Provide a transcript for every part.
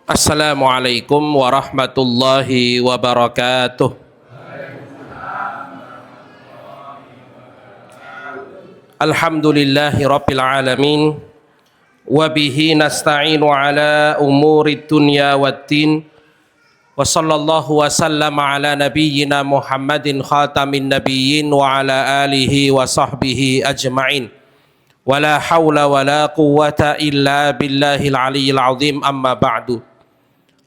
Assalamualaikum warahmatullahi wabarakatuh. Alhamdulillahi rabbil alamin. Wabihi nasta'inu ala umuri dunya waddin. Wa sallallahu wa sallama ala nabiyyina Muhammadin khatamin nabiyyin wa ala alihi wa sahbihi ajma'in. Wala hawla wala quwwata illa billahil aliyyil azim, amma ba'du.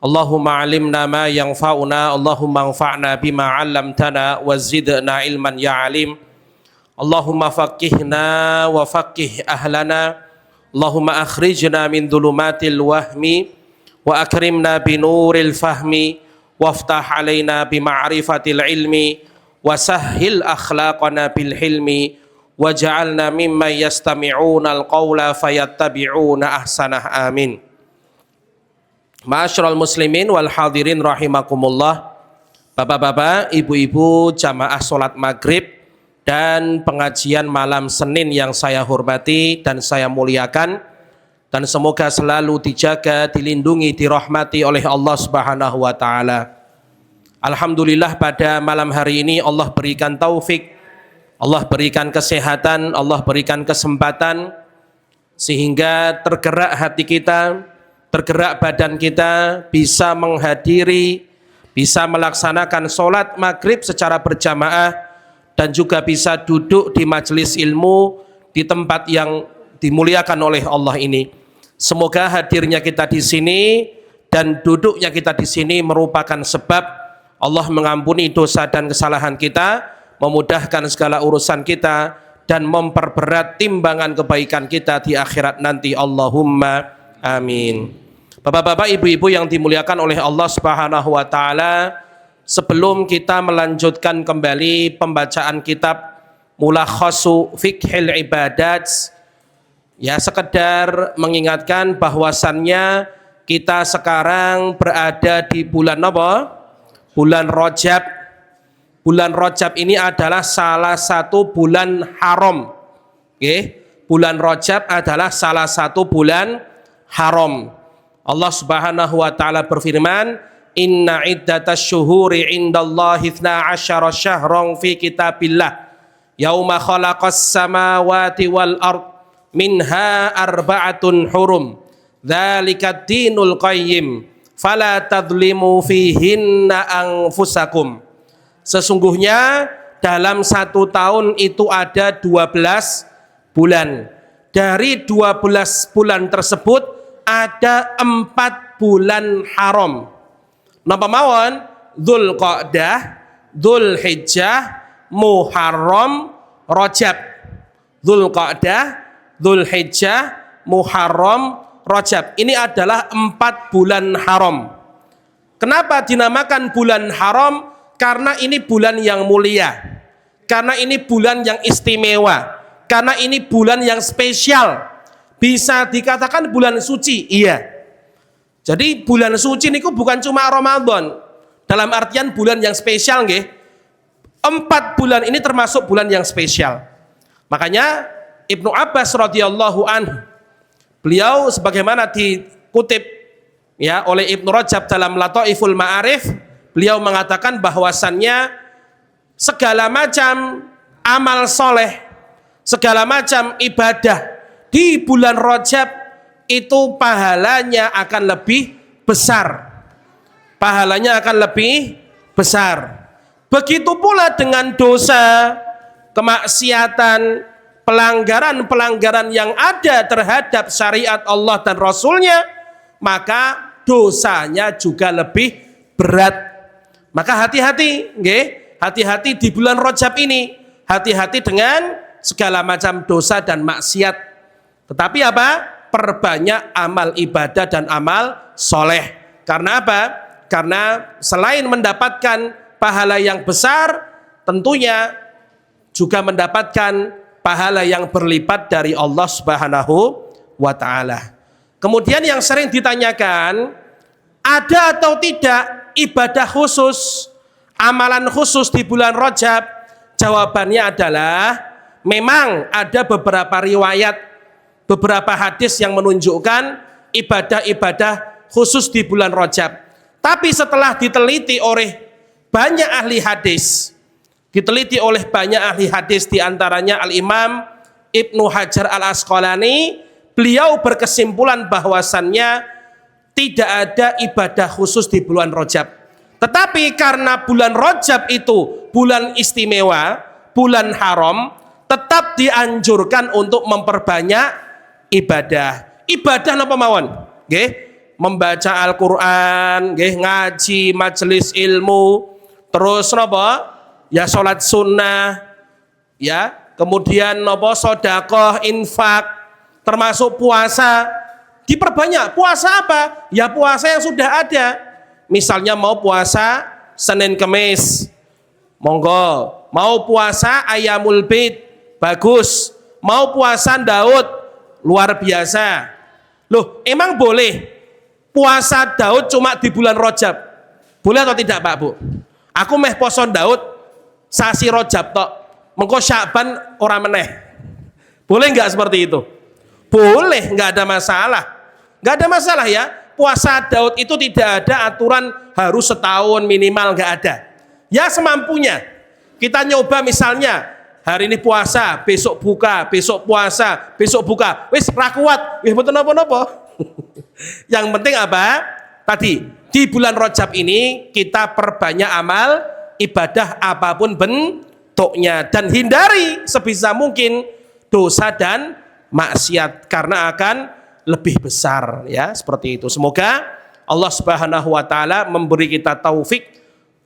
Allahumma alimna ma yanfa'una, Allahumma anfa'na bima 'allamtana wa zidna ilman ya alim. Allahumma faqihna wa faqih ahlana. Allahumma akhrijna min dhulumatil wahmi wa akrimna binuril fahmi waftah alaina bima'rifatil ilmi wa sahhil akhlaqana bil hilmi waj'alna mimman yastami'una al-qawla fayattabi'una ahsanah, amin. Ma'asyiral muslimin wal hadirin rahimakumullah. Bapak-bapak, ibu-ibu jamaah sholat maghrib dan pengajian malam Senin yang saya hormati dan saya muliakan, dan semoga selalu dijaga, dilindungi, dirahmati oleh Allah Subhanahu wa taala. Alhamdulillah, pada malam hari ini Allah berikan taufik, Allah berikan kesehatan, Allah berikan kesempatan sehingga tergerak hati kita, tergerak badan kita, bisa menghadiri, bisa melaksanakan sholat maghrib secara berjamaah, dan juga bisa duduk di majelis ilmu di tempat yang dimuliakan oleh Allah ini. Semoga hadirnya kita di sini dan duduknya kita di sini merupakan sebab Allah mengampuni dosa dan kesalahan kita, memudahkan segala urusan kita, dan memperberat timbangan kebaikan kita di akhirat nanti. Allahumma amin. Bapak-bapak, ibu-ibu yang dimuliakan oleh Allah Subhanahu wa taala, sebelum kita melanjutkan kembali pembacaan kitab Mulakhasu Fiqhil Ibadat, ya sekedar mengingatkan bahwasannya kita sekarang berada di bulan apa? Bulan Rajab. Bulan Rajab ini adalah salah satu bulan haram. Oke, bulan Rajab adalah salah satu bulan haram. Allah Subhanahu wa taala berfirman, "Inna iddatasy syuhuri 'indallahi 12 syahran fi kitabillah yauma khalaqas samawati wal ard minha arba'atun hurum dzalika dinul qayyim fala tadlimu fihinna anfusakum." Sesungguhnya dalam satu tahun itu ada 12 bulan. Dari 12 bulan tersebut ada 4 bulan haram. Napa mawon? Dzulqa'dah, Dzulhijjah, Muharram, Rajab. Dzulqa'dah, Dzulhijjah, Muharram, Rajab. Ini adalah 4 bulan haram. Kenapa dinamakan bulan haram? Karena ini bulan yang mulia, karena ini bulan yang istimewa, karena ini bulan yang spesial. Bisa dikatakan bulan suci, iya. Jadi bulan suci ini bukan cuma Ramadan, dalam artian bulan yang spesial, nggih. 4 bulan ini termasuk bulan yang spesial. Makanya Ibnu Abbas radhiyallahu anhu, beliau sebagaimana dikutip ya oleh Ibnu Rajab dalam Lataiful Ma'arif, beliau mengatakan bahwasannya segala macam amal soleh, segala macam ibadah di bulan Rajab itu pahalanya akan lebih besar. Pahalanya akan lebih besar. Begitu pula dengan dosa, kemaksiatan, pelanggaran-pelanggaran yang ada terhadap syariat Allah dan Rasulnya, maka dosanya juga lebih berat. Maka hati-hati, nggih, hati-hati di bulan Rajab ini, hati-hati dengan segala macam dosa dan maksiat. Tetapi apa? Perbanyak amal ibadah dan amal soleh. Karena apa? Karena selain mendapatkan pahala yang besar, tentunya juga mendapatkan pahala yang berlipat dari Allah Subhanahu wa taala. Kemudian yang sering ditanyakan, ada atau tidak ibadah khusus, amalan khusus di bulan Rajab? Jawabannya adalah memang ada beberapa riwayat, beberapa hadis yang menunjukkan ibadah-ibadah khusus di bulan Rajab. Tapi setelah diteliti oleh banyak ahli hadis, diantaranya Al-Imam Ibnu Hajar Al-Asqalani, beliau berkesimpulan bahwasannya tidak ada ibadah khusus di bulan Rajab. Tetapi karena bulan Rajab itu bulan istimewa, bulan haram, tetap dianjurkan untuk memperbanyak ibadah. Ibadah napa mawon? Nggih, membaca Al-Qur'an, nggih, ngaji, majelis ilmu, terus napa? Ya salat sunnah, ya, kemudian napa sedekah, infak, termasuk puasa. Diperbanyak. Puasa apa? Ya puasa yang sudah ada. Misalnya mau puasa Senin Kemis, monggo. Mau puasa Ayamul Bid, bagus. Mau puasa Daud, luar biasa. Loh, emang boleh puasa Daud cuma di bulan Rajab? Boleh atau tidak, Pak Bu? Aku meh poso Daud sasi Rajab tok. Mengko Sya'ban ora meneh. Boleh nggak seperti itu? Boleh, nggak ada masalah. Nggak ada masalah ya. Puasa Daud itu tidak ada aturan harus setahun minimal, nggak ada. Ya semampunya. Kita nyoba misalnya hari ini puasa, besok buka, besok puasa, besok buka. Wis ra kuat, wis mboten napa-napa. Yang penting apa? Tadi di bulan Rajab ini kita perbanyak amal ibadah apapun bentuknya dan hindari sebisa mungkin dosa dan maksiat karena akan lebih besar, ya, seperti itu. Semoga Allah Subhanahu wa taala memberi kita taufik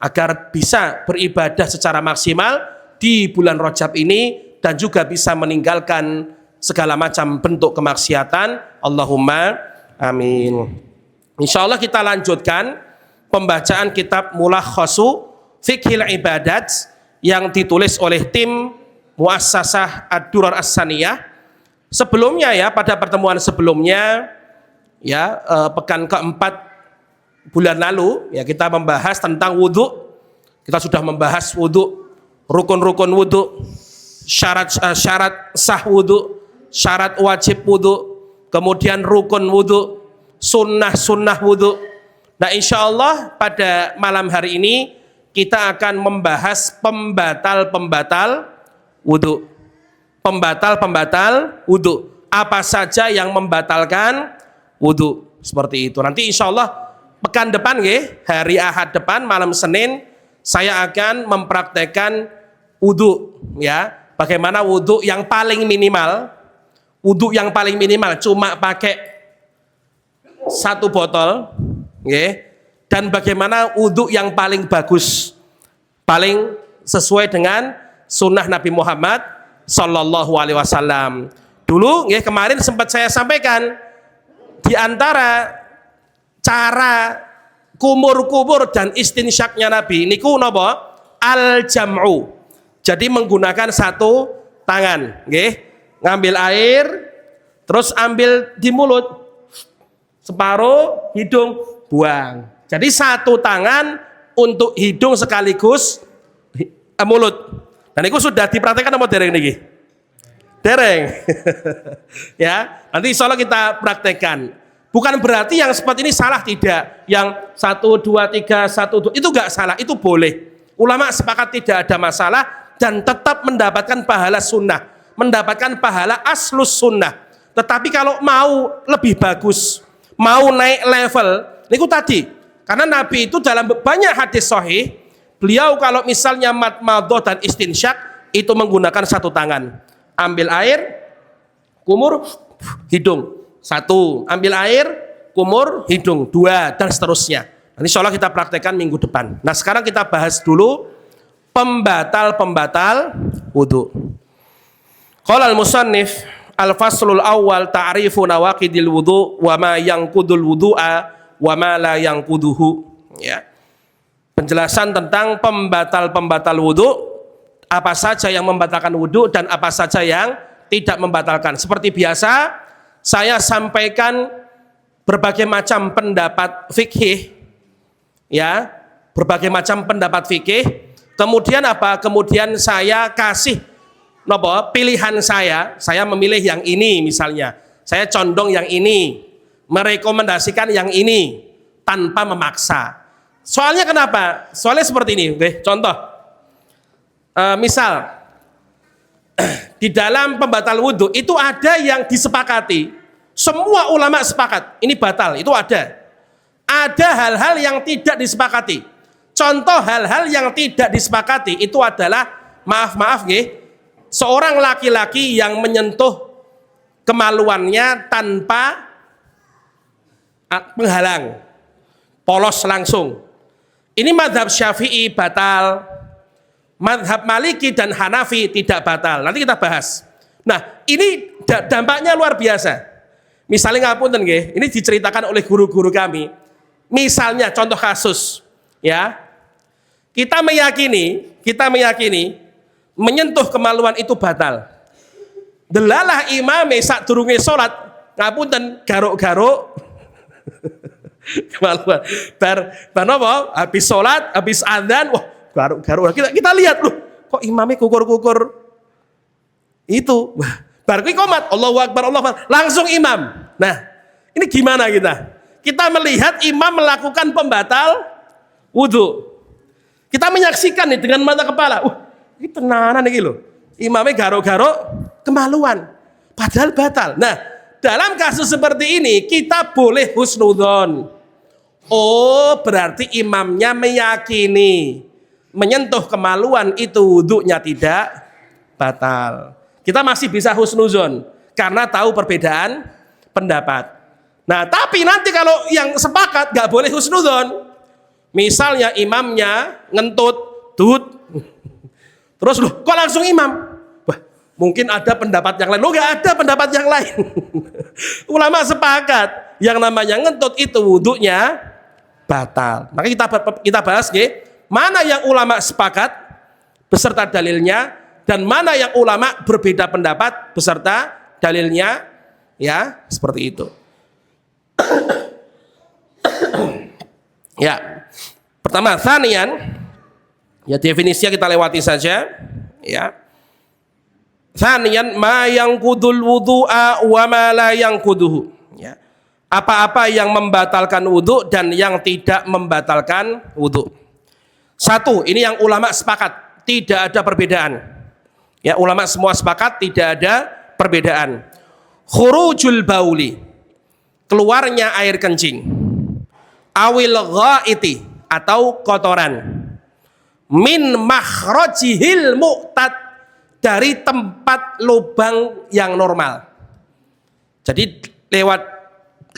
agar bisa beribadah secara maksimal di bulan Rajab ini dan juga bisa meninggalkan segala macam bentuk kemaksiatan. Allahumma amin. Insyaallah kita lanjutkan pembacaan kitab Mulakhasu Fiqhil Ibadat yang ditulis oleh tim Muassasah Ad-Durar As-Saniyah. Sebelumnya ya, pada pertemuan sebelumnya ya, pekan keempat bulan lalu ya, kita membahas tentang wudhu. Kita sudah membahas wudhu, rukun-rukun wudhu, syarat sah wudhu, syarat wajib wudhu, kemudian rukun wudhu, sunnah wudhu. Nah insya Allah pada malam hari ini kita akan membahas pembatal-pembatal wudhu. Pembatal wudhu. Apa saja yang membatalkan wudhu. Seperti itu. Nanti insya Allah pekan depan, hari Ahad depan, malam Senin, saya akan mempraktekkan wudhu. Ya, bagaimana wudhu yang paling minimal. Wudhu yang paling minimal cuma pakai satu botol. Dan bagaimana wudhu yang paling bagus. Paling sesuai dengan sunnah Nabi Muhammad Sallallahu Alaihi Wasallam. Dulu kemarin sempat saya sampaikan di antara cara kumur-kumur dan istinsyaknya Nabi niku napa? Al-jam'u. Jadi menggunakan satu tangan, ngambil air terus ambil di mulut, separuh hidung buang. Jadi satu tangan untuk hidung sekaligus mulut. Dan itu sudah dipraktekkan sama dereng niki? Dereng. Ya, nanti insya Allah kita praktekkan. Bukan berarti yang seperti ini salah, tidak. Yang 1, 2, 3, 1, 2 itu enggak salah, itu boleh. Ulama sepakat tidak ada masalah dan tetap mendapatkan pahala sunnah, mendapatkan pahala aslus sunnah. Tetapi kalau mau lebih bagus, mau naik level, niku tadi. Karena Nabi itu dalam banyak hadis sahih, beliau kalau misalnya madmadah dan istinsyak itu menggunakan satu tangan. Ambil air, kumur, hidung. Satu. Ambil air, kumur, hidung. Dua, dan seterusnya. Nanti insya Allah kita praktekkan minggu depan. Nah sekarang kita bahas dulu pembatal wudhu. Qala al-musannif al-faslul awal ta'rifu nawaqidil wudhu wa ma yanqudul wudhu'a wa ma la yanquduhu. Ya. Penjelasan tentang pembatal wudhu, apa saja yang membatalkan wudhu dan apa saja yang tidak membatalkan. Seperti biasa, saya sampaikan berbagai macam pendapat fikih, ya, berbagai macam pendapat fikih. Kemudian apa? Kemudian saya kasih pilihan saya memilih yang ini misalnya. Saya condong yang ini. merekomendasikan yang ini tanpa memaksa. Soalnya kenapa? Soalnya seperti ini, oke? Contoh, misal di dalam pembatal wudhu itu ada yang disepakati, semua ulama sepakat ini batal, itu ada. Ada hal-hal yang tidak disepakati. Contoh hal-hal yang tidak disepakati itu adalah, maaf seorang laki-laki yang menyentuh kemaluannya tanpa menghalang, polos langsung. Ini mazhab Syafi'i batal, mazhab Maliki dan Hanafi tidak batal. Nanti kita bahas. Nah, ini dampaknya luar biasa. Misalnya ngapunten nggih, ini diceritakan oleh guru-guru kami. Misalnya contoh kasus, ya, kita meyakini menyentuh kemaluan itu batal. Delalah imame sak durunge salat ngapunten garuk-garuk kemaluan. Bar apa? Habis salat, habis adzan, wah garuk-garuk. Kita lihat loh, kok imame kukur-kukur itu. Bar kuwi qomat, Allahu Akbar, Allahu Akbar, langsung imam. Nah, ini gimana kita? Kita melihat imam melakukan pembatal wudhu. Kita menyaksikan nih dengan mata kepala. Ini tenanan nih loh. Imamnya garuk-garuk kemaluan. Padahal batal. Nah, dalam kasus seperti ini kita boleh husnudzon. Oh, berarti imamnya meyakini menyentuh kemaluan itu wudhunya tidak batal. Kita masih bisa husnudzon karena tahu perbedaan pendapat. Nah, tapi nanti kalau yang sepakat nggak boleh husnudzon. Misalnya imamnya ngentut, terus loh, kok langsung imam? Wah, mungkin ada pendapat yang lain. Loh, nggak ada pendapat yang lain. Ulama sepakat, yang namanya ngentut itu wudhunya batal. Maka kita bahas nih, mana yang ulama sepakat beserta dalilnya, dan mana yang ulama berbeda pendapat beserta dalilnya, ya seperti itu. Ya, pertama, tsaniyan, ya definisinya kita lewati saja, ya. Tsaniyan, ma yanqudul wudu'a wa ma la yanquduhu, ya. Apa-apa yang membatalkan wudhu dan yang tidak membatalkan wudhu. Satu, ini yang ulama sepakat, tidak ada perbedaan. Ya, ulama semua sepakat, tidak ada perbedaan. Khurujul bauli, keluarnya air kencing. Awil ghaiti, atau kotoran. Min makhrajihil mu'tad, dari tempat lubang yang normal. Jadi lewat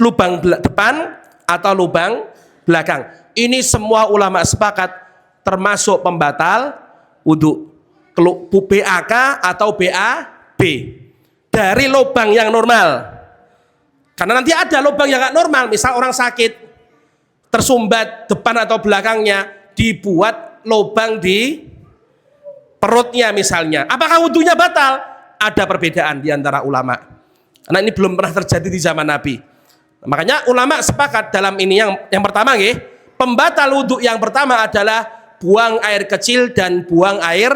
lubang depan atau lubang belakang. Ini semua ulama sepakat termasuk pembatal wudhu. BAK atau BAB, dari lubang yang normal. Karena nanti ada lubang yang nggak normal, misal orang sakit tersumbat depan atau belakangnya, dibuat lubang di perutnya misalnya. Apakah wudhunya batal? Ada perbedaan di antara ulama. Karena ini belum pernah terjadi di zaman Nabi. Makanya ulama sepakat dalam ini yang pertama nggih, pembatal wudhu yang pertama adalah buang air kecil dan buang air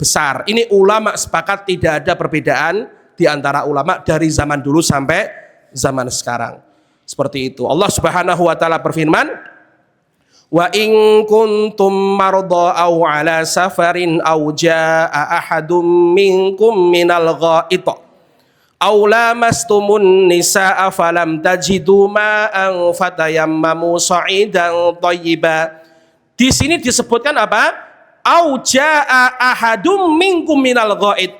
besar. Ini ulama sepakat, tidak ada perbedaan di antara ulama dari zaman dulu sampai zaman sekarang. Seperti itu. Allah Subhanahu wa taala berfirman, "Wa in kuntum marda aw ala safarin aw jaa ahadum minkum minal gha'it aw lamastumun nisaa falam tajidu ma'an fatayammamu sa'idan thayyiba." Di sini disebutkan apa? Aw jaa ahadum minkum minal gha'it,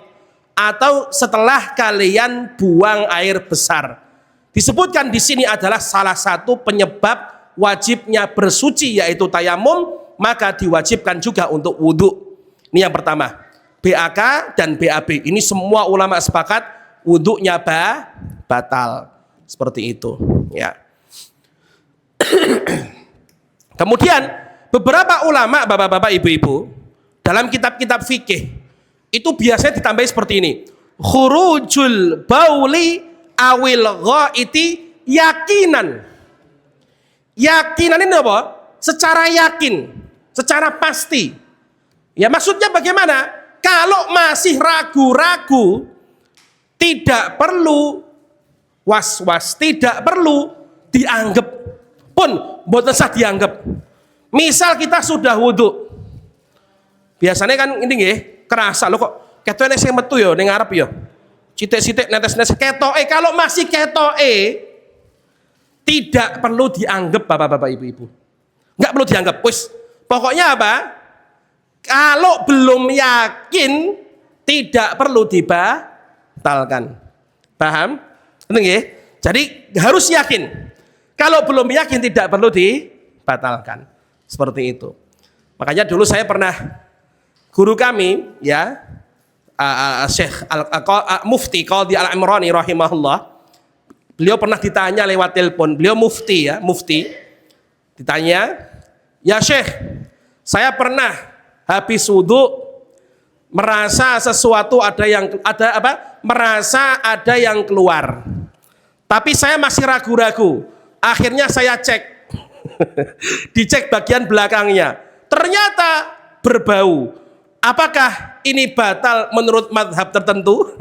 atau setelah kalian buang air besar. Disebutkan di sini adalah salah satu penyebab wajibnya bersuci, yaitu tayamum, maka diwajibkan juga untuk wudhu. Ini yang pertama. BAK dan BAB, ini semua ulama sepakat wudhunya batal. Seperti itu, ya. Kemudian beberapa ulama, bapak-bapak, ibu-ibu, dalam kitab-kitab fikih itu biasanya ditambahi seperti ini. Khurujul bauli awil ghaiti yakinan. Yakinan ini apa? Secara yakin, secara pasti. Ya, maksudnya bagaimana? Kalau masih ragu-ragu, tidak perlu was-was, tidak perlu dianggap pun mboten sah dianggap. Misal kita sudah wudhu, biasanya kan ini nggih kerasa lo kok ketone sing metu yo ning ngarep yo. Citik-citik netes-netes ketoke, kalau masih ketoke tidak perlu dianggap Bapak-bapak Ibu-ibu. Enggak perlu dianggap. Wis, pokoknya apa? Kalau belum yakin tidak perlu dibatalkan. Paham? Betul nggih? Jadi harus yakin. Kalau belum yakin tidak perlu dibatalkan. Seperti itu. Makanya dulu saya pernah guru kami ya Syekh Mufti Qadhi Al-Imrani rahimahullah. Beliau pernah ditanya lewat telepon. Beliau mufti ya, mufti. Ditanya, "Ya Syekh, saya pernah habis wudhu merasa sesuatu merasa ada yang keluar. Tapi saya masih ragu-ragu. Akhirnya saya cek. Dicek bagian belakangnya. Ternyata berbau. Apakah ini batal menurut mazhab tertentu?"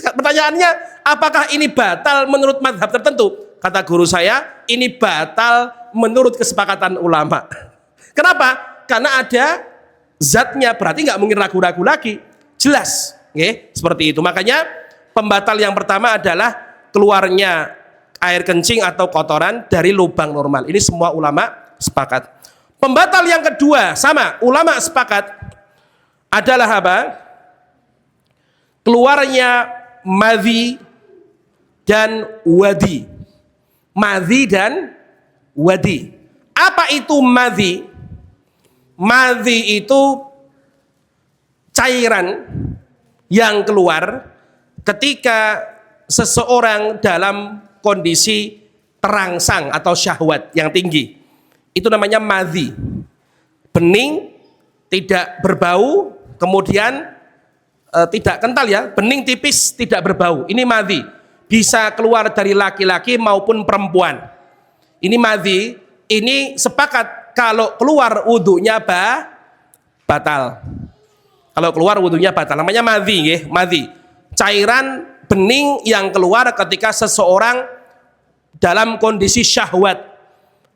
Pertanyaannya, apakah ini batal menurut mazhab tertentu? Kata guru saya, ini batal menurut kesepakatan ulama. Kenapa? Karena ada zatnya, berarti nggak mungkin ragu-ragu lagi. Jelas, seperti itu. Makanya pembatal yang pertama adalah keluarnya air kencing atau kotoran dari lubang normal. Ini semua ulama sepakat. Pembatal yang kedua, sama, ulama sepakat, adalah apa? Keluarnya madhi dan wadi. Madhi dan wadi. Apa itu madhi? Madhi itu cairan yang keluar ketika seseorang dalam kondisi terangsang atau syahwat yang tinggi. Itu namanya madhi. Bening, tidak berbau, kemudian tidak kental ya, bening tipis, tidak berbau. Ini madhi. Bisa keluar dari laki-laki maupun perempuan. Ini madhi. Ini sepakat kalau keluar wudhunya batal. Kalau keluar wudhunya batal. Namanya madhi, madhi. Cairan bening yang keluar ketika seseorang dalam kondisi syahwat,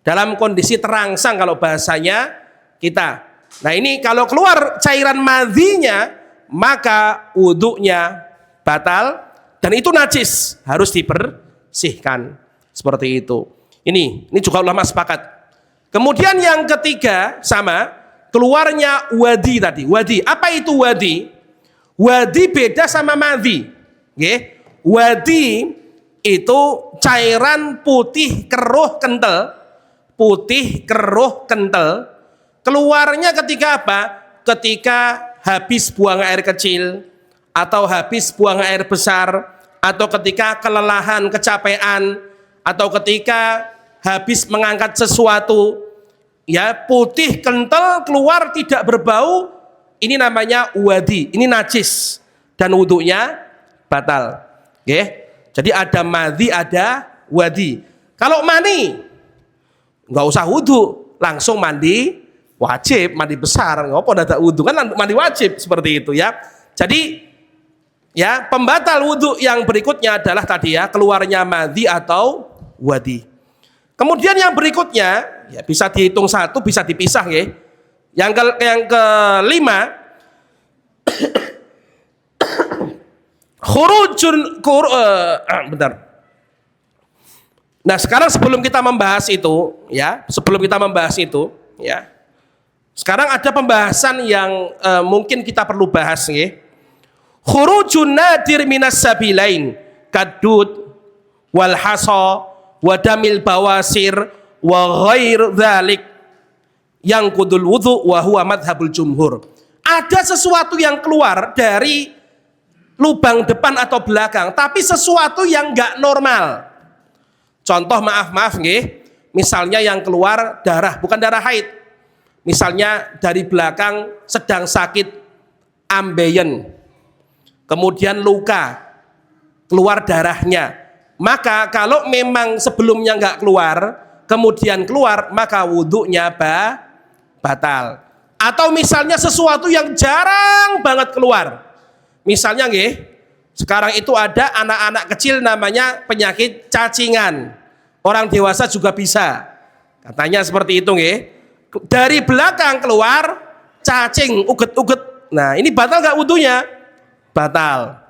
dalam kondisi terangsang kalau bahasanya kita. Nah ini kalau keluar cairan madhinya, maka wudhunya batal dan itu najis, harus dibersihkan. Seperti itu. Ini juga ulama sepakat. Kemudian yang ketiga sama, keluarnya wadi tadi. Wadi, apa itu wadi? Wadi beda sama madhi. Wadi itu cairan putih keruh kental, putih keruh kental. Keluarnya ketika apa? Ketika habis buang air kecil, atau habis buang air besar, atau ketika kelelahan, kecapean, atau ketika habis mengangkat sesuatu, ya putih kental keluar tidak berbau, ini namanya wadi, ini najis dan wudhunya batal. Jadi ada madhi, ada wadi. Kalau mani, nggak usah wudhu, langsung mandi wajib, mandi besar, ngopo ada wudhu kan mandi wajib seperti itu ya. Jadi ya pembatal wudhu yang berikutnya adalah tadi ya keluarnya madhi atau wadi. Kemudian yang berikutnya ya bisa dihitung satu, bisa dipisah ya. Yang kelima bentar. Nah sekarang sebelum kita membahas itu ya, sekarang ada pembahasan yang mungkin kita perlu bahas nih. Khurujun nadir minas sabilain kadud wal hasa wa damil bawasir wa ghair dzalik yang kudul wudhu wa huwa madhabul jumhur. Ada sesuatu yang keluar dari lubang depan atau belakang, tapi sesuatu yang enggak normal. Contoh maaf nggih, misalnya yang keluar darah, bukan darah haid. Misalnya dari belakang sedang sakit ambeien, kemudian luka, keluar darahnya. Maka kalau memang sebelumnya nggak keluar, kemudian keluar, maka wudhunya batal. Atau misalnya sesuatu yang jarang banget keluar. Misalnya nggih, sekarang itu ada anak-anak kecil namanya penyakit cacingan. Orang dewasa juga bisa. Katanya seperti itu nggih. Dari belakang keluar cacing, uget-uget. Nah, ini batal nggak wudunya? Batal.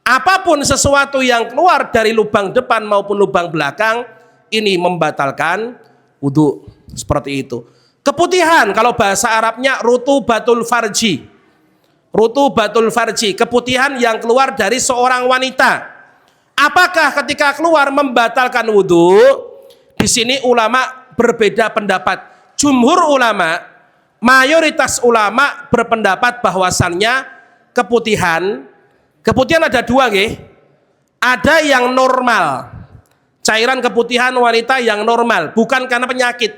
Apapun sesuatu yang keluar dari lubang depan maupun lubang belakang, ini membatalkan wudu. Seperti itu. Keputihan, kalau bahasa Arabnya rutubatul farji. Rutubatul farji, keputihan yang keluar dari seorang wanita. Apakah ketika keluar membatalkan wudu? Di sini ulama berbeda pendapat. Jumhur ulama, mayoritas ulama berpendapat bahwasannya keputihan ada dua nggih. Ada yang normal. Cairan keputihan wanita yang normal, bukan karena penyakit,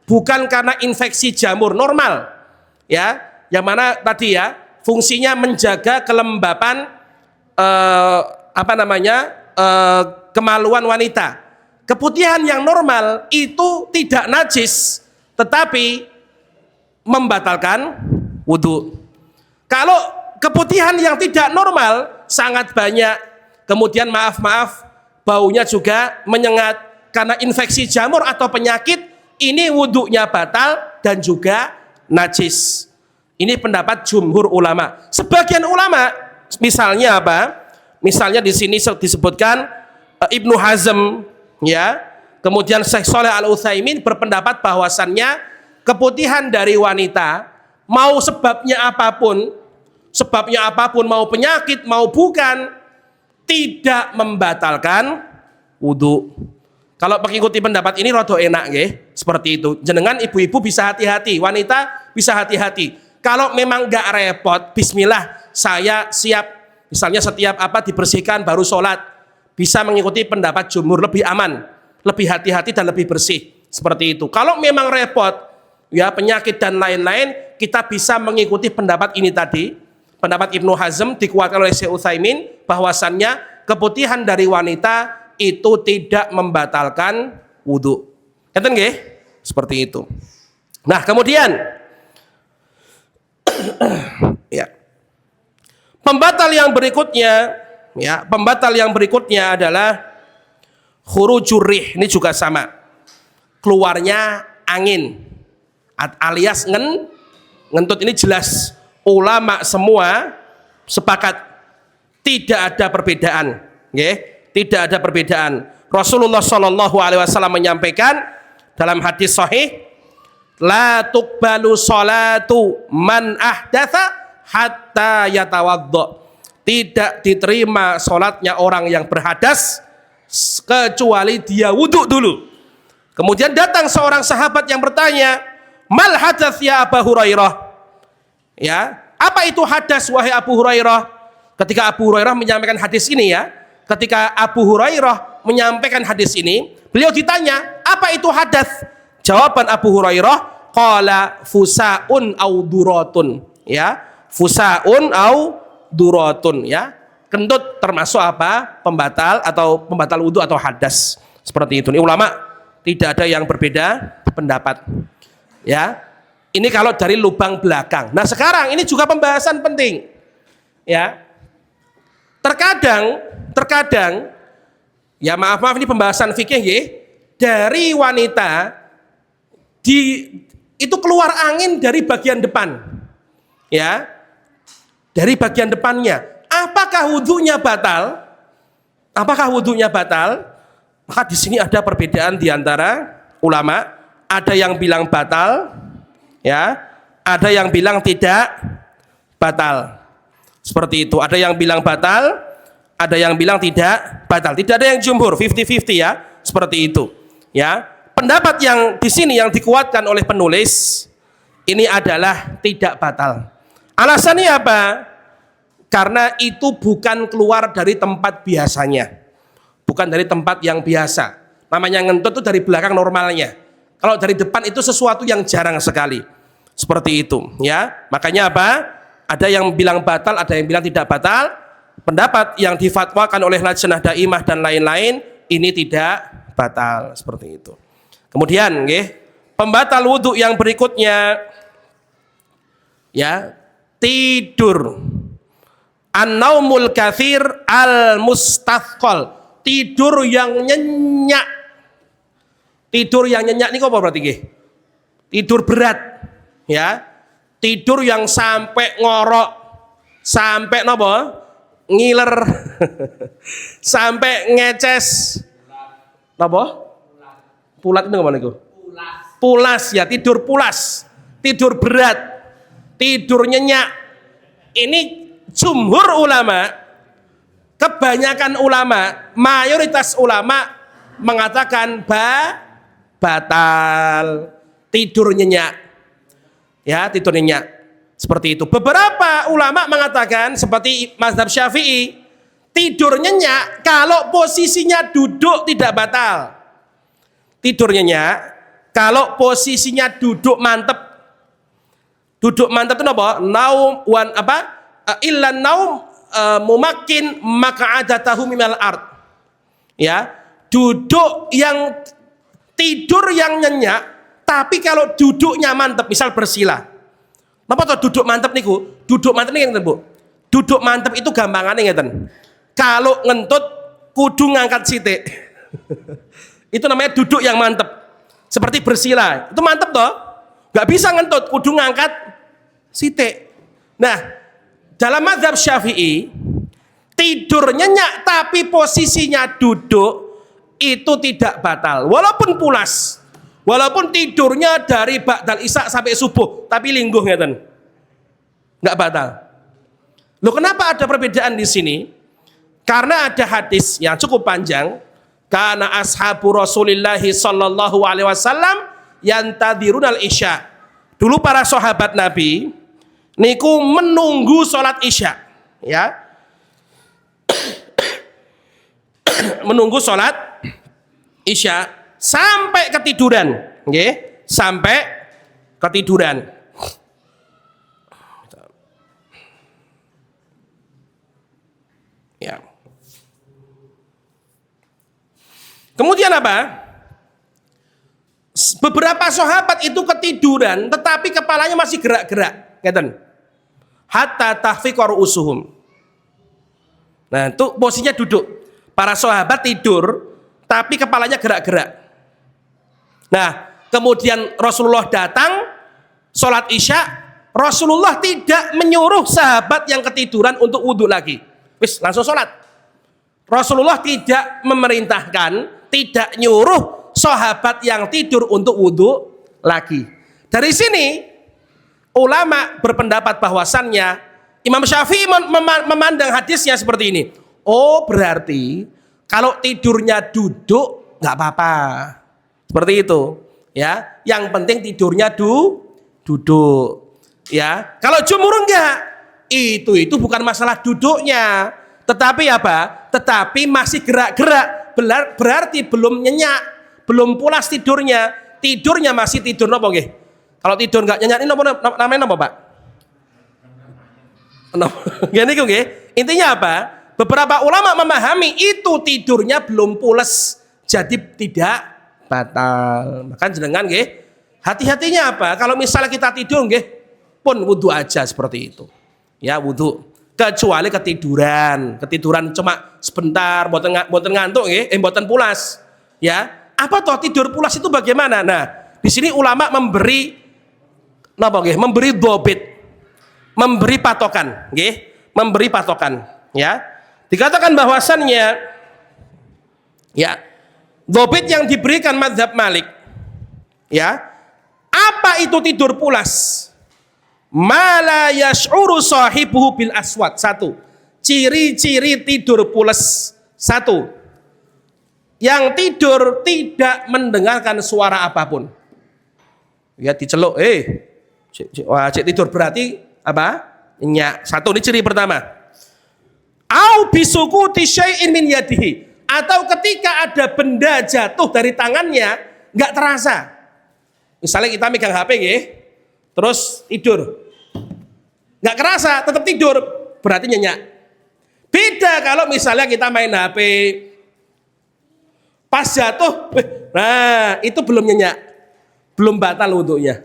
bukan karena infeksi jamur, normal. Ya, yang mana tadi ya, fungsinya menjaga kelembapan kemaluan wanita. Keputihan yang normal itu tidak najis, tetapi membatalkan wudu. Kalau keputihan yang tidak normal sangat banyak, kemudian maaf baunya juga menyengat karena infeksi jamur atau penyakit, ini wudunya batal dan juga najis. Ini pendapat jumhur ulama. Sebagian ulama, misalnya apa? Misalnya di sini disebutkan Ibnu Hazm, ya. Kemudian Syekh Shalih Al Utsaimin berpendapat bahwasannya keputihan dari wanita, mau sebabnya apapun, mau penyakit, mau bukan, tidak membatalkan wudu. Kalau mengikuti pendapat ini rada enak nggih, seperti itu. Jenengan ibu-ibu bisa hati-hati, wanita bisa hati-hati. Kalau memang nggak repot, bismillah, saya siap, misalnya setiap dibersihkan baru sholat, bisa mengikuti pendapat jumhur, lebih aman, lebih hati-hati dan lebih bersih, seperti itu. Kalau memang repot, ya penyakit dan lain-lain, kita bisa mengikuti pendapat ini tadi, pendapat Ibnu Hazm dikuatkan oleh Syekh Utsaimin, bahwasannya keputihan dari wanita itu tidak membatalkan wudu. Enten nggih? Seperti itu. Nah, kemudian ya. Pembatal yang berikutnya adalah khurujur rih. Ini juga sama. Keluarnya angin. Alias ngentut, ini jelas ulama semua sepakat tidak ada perbedaan, nggih. Tidak ada perbedaan. Rasulullah Shallallahu alaihi wasallam menyampaikan dalam hadis sahih, la tuqbalu salatu man ahdatsa hatta yatawaddo. Tidak diterima salatnya orang yang berhadas kecuali dia wudhu dulu. Kemudian datang seorang sahabat yang bertanya, mal hadas ya Abu Hurairah? Ya, apa itu hadas wahai Abu Hurairah? Ketika Abu Hurairah menyampaikan hadis ini, ya, ketika Abu Hurairah menyampaikan hadis ini, beliau ditanya, apa itu hadas? Jawaban Abu Hurairah, qala fusaun au duratun, ya, fusaun au duratun, ya, kentut termasuk apa? Pembatal atau pembatal wudu atau hadas, seperti itu. Ini ulama tidak ada yang berbeda pendapat, ya. Ini kalau dari lubang belakang. Nah, sekarang ini juga pembahasan penting, ya. Terkadang ya, maaf ini pembahasan fikih, ya, dari wanita itu keluar angin dari bagian depan, ya, dari bagian depannya. Apakah wudhunya batal? Maka di sini ada perbedaan di antara ulama. Ada yang bilang batal, ya, ada yang bilang tidak batal, seperti itu. Ada yang bilang batal, ada yang bilang tidak batal. Tidak ada yang jumhur, 50-50, ya, seperti itu, ya. Pendapat yang di sini yang dikuatkan oleh penulis ini adalah tidak batal. Alasannya apa? Karena itu bukan keluar dari tempat biasanya, bukan dari tempat yang biasa. Namanya ngentut itu dari belakang normalnya. Kalau dari depan itu sesuatu yang jarang sekali, seperti itu, ya. Makanya apa? Ada yang bilang batal, ada yang bilang tidak batal. Pendapat yang difatwakan oleh Lajnah Daimah dan lain-lain ini tidak batal, seperti itu. Kemudian, pembatal wudhu yang berikutnya, ya, tidur. An-naumul katsir al-mustathqal, tidur yang nyenyak, Tidur yang nyenyak nih apa berarti nggih? Tidur berat, ya. Tidur yang sampai ngorok, sampai napa? Ngiler, sampai ngeces, napa? Pulat itu ngomong itu? Pulas ya, tidur pulas, tidur berat, tidur nyenyak. Ini jumhur ulama, kebanyakan ulama, mayoritas ulama mengatakan batal tidur nyenyak, ya, tidur nyenyak seperti itu. Beberapa ulama mengatakan seperti mazhab Syafi'i, tidur nyenyak kalau posisinya duduk tidak batal. Tidur nyenyak kalau posisinya duduk mantep. Duduk mantep itu apa? Naum wan apa? Illan naum mumakkin maq'adatahu minal ard. Ya, duduk yang tidur yang nyenyak, tapi kalau duduknya mantep, misal bersila. Napa toh duduk mantep niku? Duduk mantep nih ngeten, Bu. Duduk mantep itu gampangane ngeten. Kalau ngentut kudu ngangkat sithik. Itu namanya duduk yang mantep. Seperti bersila. Itu mantep toh? Gak bisa ngentut, kudu ngangkat sithik. Nah, dalam mazhab Syafi'i, tidur nyenyak tapi posisinya duduk itu tidak batal, walaupun pulas, walaupun tidurnya dari ba'dal isya sampai subuh, tapi lingguh ngeten, nggak batal. Loh, kenapa ada perbedaan di sini? Karena ada hadis yang cukup panjang. Karena ashabu Rasulillahi sallallahu alaihi wasallam yantadirunal isya. Dulu para sahabat Nabi niku menunggu sholat isya, ya, menunggu sholat isya sampai ketiduran, okay? Sampai ketiduran. Ya. Kemudian apa? Beberapa sahabat itu ketiduran, tetapi kepalanya masih gerak-gerak, ngeten. Hatta tahfiqar usuhum. Nah, itu posisinya duduk. Para sahabat tidur, tapi kepalanya gerak-gerak. Nah, kemudian Rasulullah datang, sholat isya, Rasulullah tidak menyuruh sahabat yang ketiduran untuk wudhu lagi. Wis, langsung sholat. Rasulullah tidak memerintahkan, tidak nyuruh sahabat yang tidur untuk wudhu lagi. Dari sini, ulama berpendapat bahwasannya Imam Syafi'i memandang hadisnya seperti ini. Oh, berarti kalau tidurnya duduk nggak apa-apa, seperti itu, ya. Yang penting tidurnya duduk, ya. Kalau jumhur enggak, itu bukan masalah duduknya, tetapi apa? Tetapi masih gerak-gerak, berarti belum nyenyak, belum pulas tidurnya, tidurnya masih tidur nopo nggih? Kalau tidur nggak nyenyak ini namanya nopo, Pak? Gini nggih. Intinya apa? Beberapa ulama memahami itu tidurnya belum pules, jadi tidak batal. Maka jenengan nggih, hati-hatinya apa? Kalau misalnya kita tidur nggih, pun wudhu aja seperti itu. Ya, wudhu. Kecuali ketiduran cuma sebentar, mboten ngantuk nggih, mboten pulas. Ya, apa toh tidur pulas itu bagaimana? Nah, di sini ulama memberi napa nggih? Memberi dhobit, memberi patokan, nggih, memberi patokan, ya. Dikatakan bahwasannya, ya, dhobit yang diberikan mazhab Malik, ya, apa itu tidur pulas? Mala yash'uru sahibuhu bil aswat. Satu, ciri-ciri tidur pulas. Satu, yang tidur tidak mendengarkan suara apapun. Ya, diceluk, cek tidur berarti apa? Nyak. Satu, ini ciri pertama. Au bisukuti syai'in min yadihi, atau ketika ada benda jatuh dari tangannya nggak terasa. Misalnya kita megang HP nggih, terus tidur, nggak kerasa, tetap tidur, berarti nyenyak. Beda kalau misalnya kita main HP, pas jatuh, nah itu belum nyenyak, belum batal wudhunya.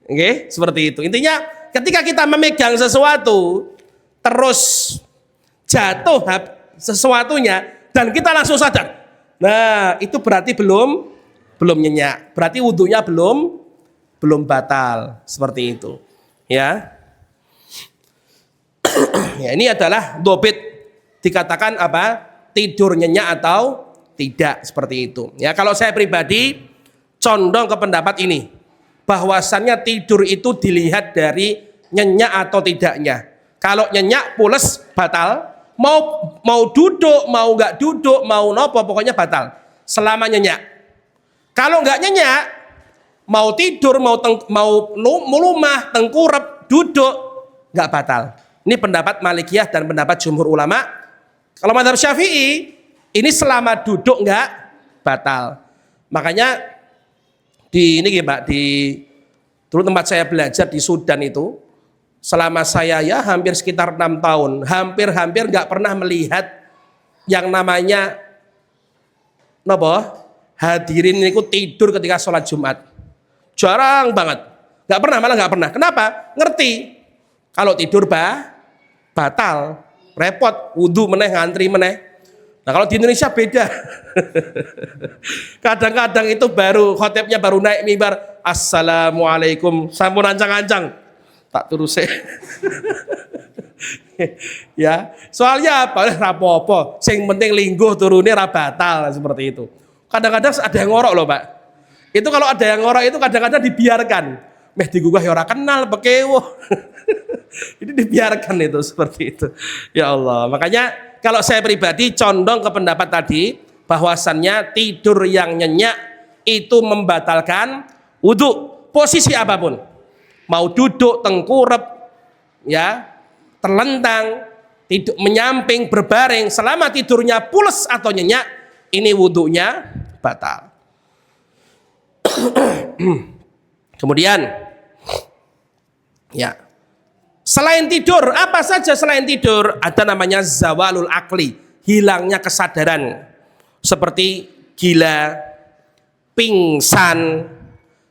Oke, seperti itu. Intinya ketika kita memegang sesuatu, terus jatuh sesuatunya dan kita langsung sadar, nah itu berarti belum belum nyenyak. Berarti wudhunya belum batal, seperti itu. Ya. Ya, ini adalah dobit, dikatakan apa? Tidur nyenyak atau tidak, seperti itu. Ya, kalau saya pribadi condong ke pendapat ini, bahwasannya tidur itu dilihat dari nyenyak atau tidaknya. Kalau nyenyak pules batal, mau duduk, mau nggak duduk, mau nopo, pokoknya batal selama nyenyak. Kalau nggak nyenyak, mau tidur, mau melumah, tengkurap, duduk, nggak batal. Ini pendapat Malikiyah dan pendapat jumhur ulama. Kalau mazhab Syafi'i, ini selama duduk nggak batal. Makanya di ini Pak, dulu tempat saya belajar di Sudan itu, selama saya ya hampir sekitar 6 tahun, hampir nggak pernah melihat yang namanya hadirin itu tidur ketika sholat Jumat. Jarang banget, malah nggak pernah. Kenapa? Ngerti kalau tidur batal, repot, wudhu meneh, ngantri meneh. Nah kalau di Indonesia beda. Kadang-kadang itu baru khotibnya baru naik mimbar, assalamualaikum, sampun ancang-ancang, tak terus ya, soalnya apa? Rapopo, sing penting lingguh turunnya rabatal, seperti itu. Kadang-kadang ada yang ngorok loh Pak. Itu kalau ada yang ngorok itu kadang-kadang dibiarkan. Meh digugah ya ora kenal bekewo. Ini dibiarkan itu, seperti itu. Ya Allah, makanya kalau saya pribadi condong ke pendapat tadi, bahwasannya tidur yang nyenyak itu membatalkan wudhu, posisi apapun. Mau duduk, tengkurap, ya, terlentang, tidur, menyamping, berbaring, selama tidurnya pules atau nyenyak, ini wudhunya batal. Kemudian, ya, selain tidur, apa saja selain tidur, ada namanya zawalul akli, hilangnya kesadaran, seperti gila, pingsan,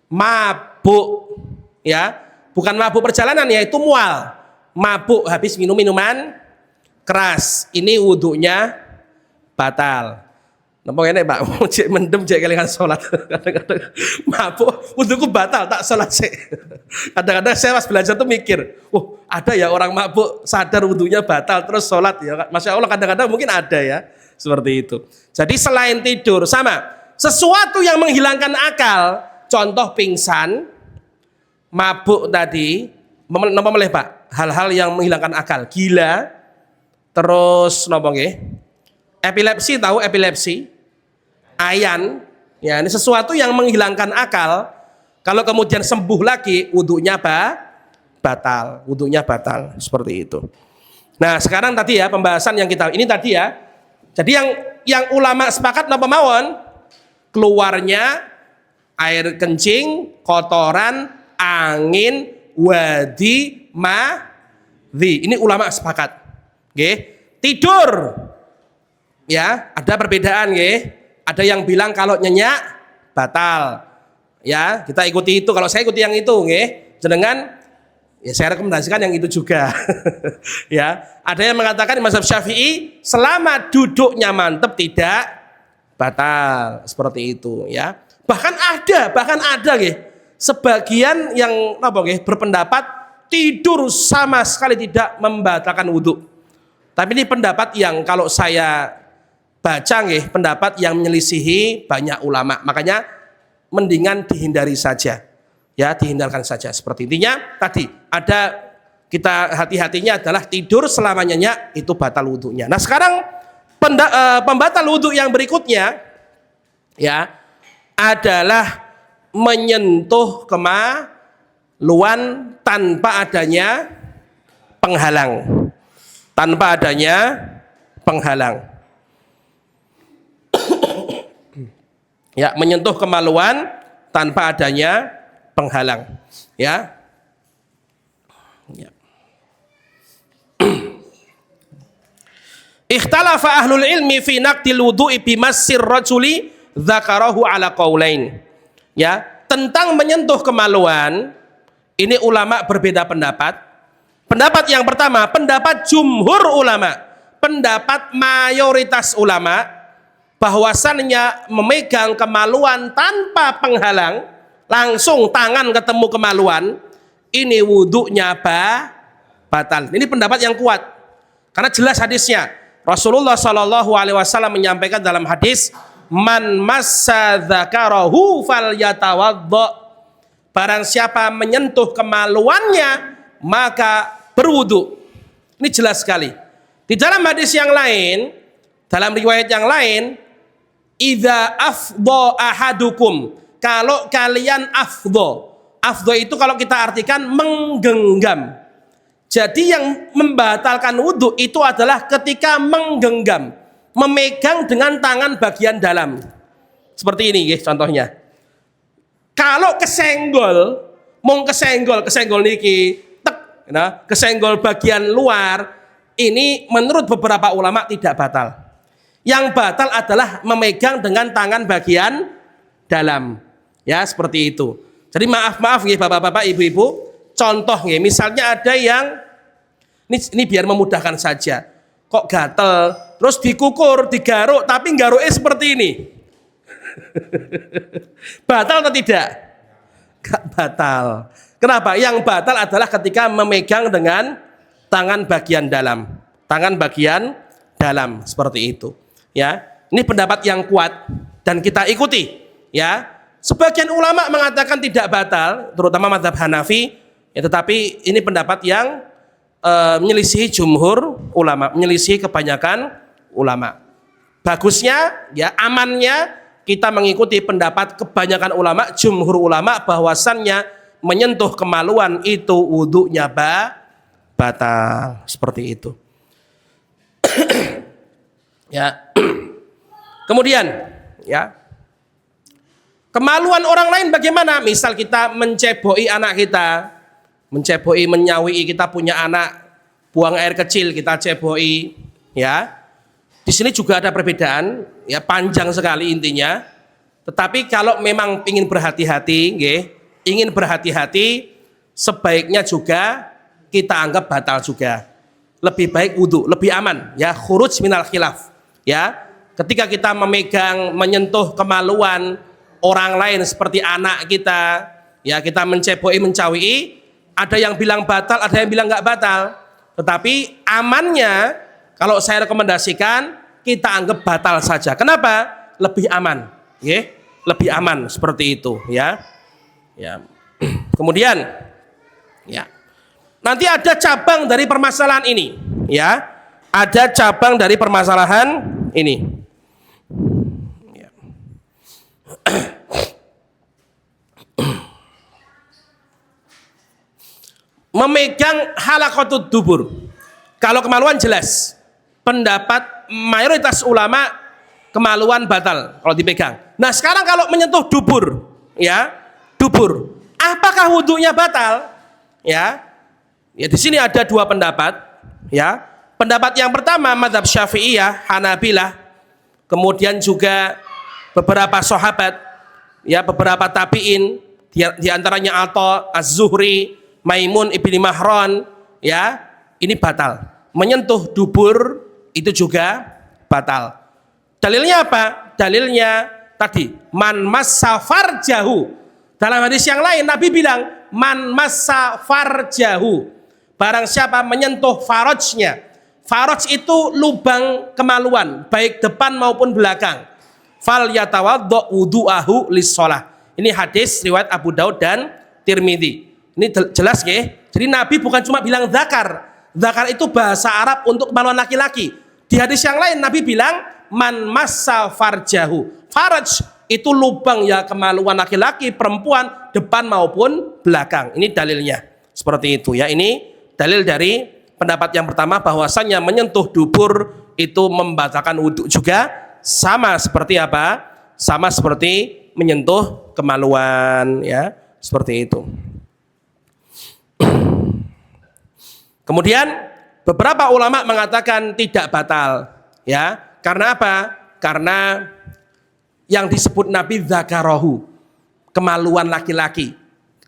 mabuk, ya. Bukan mabuk perjalanan, yaitu mual, mabuk habis minum minuman keras, ini wudhunya batal. Nampak ini Pak, cek mendem cek kelingan sholat. Kadang-kadang mabuk, wudhuku batal, tak sholat sih. Kadang-kadang saya pas belajar tuh mikir, ada ya orang mabuk sadar wudhunya batal terus sholat ya. Masya Allah, kadang-kadang mungkin ada ya, seperti itu. Jadi selain tidur, sama sesuatu yang menghilangkan akal, contoh pingsan, mabuk tadi, napa meleh Pak? Hal-hal yang menghilangkan akal, gila, terus napa nggih? Epilepsi, tahu epilepsi? Ayan, ya, ini sesuatu yang menghilangkan akal. Kalau kemudian sembuh lagi, wudhunya batal, seperti itu. Nah, sekarang tadi ya pembahasan yang kita ini tadi ya. Jadi yang ulama sepakat napa mawon? Keluarnya air kencing, kotoran, angin, wadi, madhi. Ini ulama sepakat. Nggih. Tidur. Ya, ada perbedaan nggih. Ada yang bilang kalau nyenyak batal. Ya, kita ikuti itu. Kalau saya ikuti yang itu nggih. Jenengan ya saya rekomendasikan yang itu juga. Ya, ada yang mengatakan di mazhab Syafi'i selama duduknya mantep tidak batal, seperti itu ya. Bahkan ada nggih. Sebagian yang berpendapat tidur sama sekali tidak membatalkan wudhu. Tapi ini pendapat yang kalau saya baca nggih, pendapat yang menyelisihi banyak ulama. Makanya mendingan dihindari saja. Ya, dihindarkan saja. Seperti intinya tadi ada kita hati-hatinya adalah tidur selama nyenyak itu batal wudhunya. Nah, sekarang pembatal wudhu yang berikutnya ya adalah menyentuh kemaluan tanpa adanya penghalang. Ya, menyentuh kemaluan tanpa adanya penghalang. Ya. Ya. Ikhtalafa ahlul ilmi fi naqdil wudu'i bi massir rajuli dzakarahu ala qaulain. Ya, tentang menyentuh kemaluan ini ulama berbeda pendapat. Pendapat yang pertama, pendapat jumhur ulama, pendapat mayoritas ulama bahwasannya memegang kemaluan tanpa penghalang, langsung tangan ketemu kemaluan, ini wudhunya batal. Ini pendapat yang kuat karena jelas hadisnya. Rasulullah Shallallahu Alaihi Wasallam menyampaikan dalam hadis, man massa dzakarahu falyatawaddo, barang siapa menyentuh kemaluannya maka berwudu. Ini jelas sekali. Di dalam hadis yang lain, dalam riwayat yang lain, idza afdha ahadukum, kalau kalian afdha itu kalau kita artikan menggenggam. Jadi yang membatalkan wudhu itu adalah ketika menggenggam, memegang dengan tangan bagian dalam. Seperti ini guys, contohnya. Kalau kesenggol, kesenggol niki, tek, nah, kesenggol bagian luar, ini menurut beberapa ulama tidak batal. Yang batal adalah memegang dengan tangan bagian dalam. Ya, seperti itu. Jadi maaf ya bapak-bapak, ibu-ibu. Contoh ya, misalnya ada yang ini biar memudahkan saja. Kok gatel, terus dikukur, digaruk, tapi garuknya seperti ini. Batal atau tidak? Gak batal. Kenapa? Yang batal adalah ketika memegang dengan tangan bagian dalam. Tangan bagian dalam seperti itu. Ya, ini pendapat yang kuat dan kita ikuti. Ya, sebagian ulama mengatakan tidak batal, terutama mazhab Hanafi. Ya, tetapi ini pendapat yang menyelisihi jumhur ulama, menyelisihi kebanyakan ulama. Bagusnya, ya amannya kita mengikuti pendapat kebanyakan ulama, jumhur ulama, bahwasannya menyentuh kemaluan itu wudhunya batal. Seperti itu. Ya. Kemudian, ya, kemaluan orang lain bagaimana? Misal kita menceboi anak kita, menyawi, kita punya anak buang air kecil, kita ceboi, ya. Di sini juga ada perbedaan, ya panjang sekali intinya. Tetapi kalau memang ingin berhati-hati, sebaiknya juga kita anggap batal juga. Lebih baik wudhu, lebih aman, ya khuruj minal khilaf, ya. Ketika kita memegang, menyentuh kemaluan orang lain seperti anak kita, ya kita menceboi, mencawi, ada yang bilang batal, ada yang bilang nggak batal. Tetapi amannya, kalau saya rekomendasikan, kita anggap batal saja. Kenapa? Lebih aman, ya, lebih aman seperti itu, ya. Ya. Kemudian, ya, nanti ada cabang dari permasalahan ini, ya. Ada cabang dari permasalahan ini. Ya. Memegang halaqatud dubur. Kalau kemaluan jelas, pendapat mayoritas ulama kemaluan batal kalau dipegang. Nah, sekarang kalau menyentuh dubur, ya, dubur, apakah wudhunya batal? Ya. Ya, di sini ada dua pendapat, ya. Pendapat yang pertama mazhab Syafi'iyah, Hanabilah, kemudian juga beberapa sahabat, ya, beberapa tabi'in, di antaranya Atha, Az-Zuhri, Maimun ibni Mahran, ya, ini batal. Menyentuh dubur itu juga batal. Dalilnya apa? Dalilnya tadi, man massa farjahu. Dalam hadis yang lain Nabi bilang, man massa farjahu. Barang siapa menyentuh farajnya. Faraj itu lubang kemaluan, baik depan maupun belakang. Fal yatawaddo wudu'ahu lis-shalah. Ini hadis riwayat Abu Daud dan Tirmidzi. Ini jelas ya. Jadi Nabi bukan cuma bilang zakar. Zakar itu bahasa Arab untuk kemaluan laki-laki. Di hadis yang lain Nabi bilang man massa farjahu. Faraj itu lubang ya kemaluan laki-laki, perempuan, depan maupun belakang. Ini dalilnya. Seperti itu ya. Ini dalil dari pendapat yang pertama, bahwasannya menyentuh dubur itu membatalkan wudhu juga, sama seperti apa? Sama seperti menyentuh kemaluan, ya. Seperti itu. Kemudian beberapa ulama mengatakan tidak batal, ya. Karena apa? Karena yang disebut Nabi zakarahu, kemaluan laki-laki.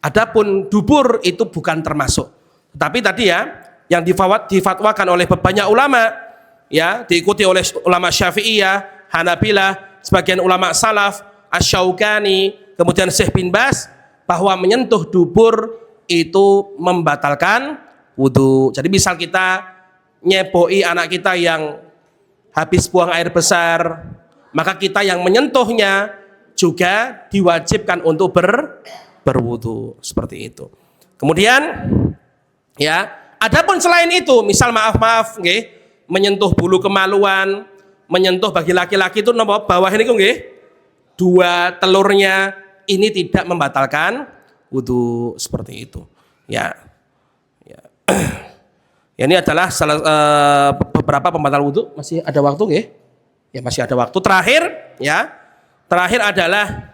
Adapun dubur itu bukan termasuk. Tapi tadi ya, yang difatwakan oleh banyak ulama, ya, diikuti oleh ulama Syafi'iyah, Hanabilah, sebagian ulama salaf, Asy-Syaukani, kemudian Syekh bin Baz, bahwa menyentuh dubur itu membatalkan wudu. Jadi misal kita nyeboi anak kita yang habis buang air besar, maka kita yang menyentuhnya juga diwajibkan untuk berwudu, seperti itu. Kemudian ya, adapun selain itu, misal maaf nggih, menyentuh bulu kemaluan, menyentuh bagi laki-laki itu nomor bawah ini nggih, dua telurnya, ini tidak membatalkan wudu, seperti itu. Ya. Ya. Ya, ini adalah beberapa pembatal wudu. Masih ada waktu nggih? Ya, masih ada waktu. Terakhir ya. Terakhir adalah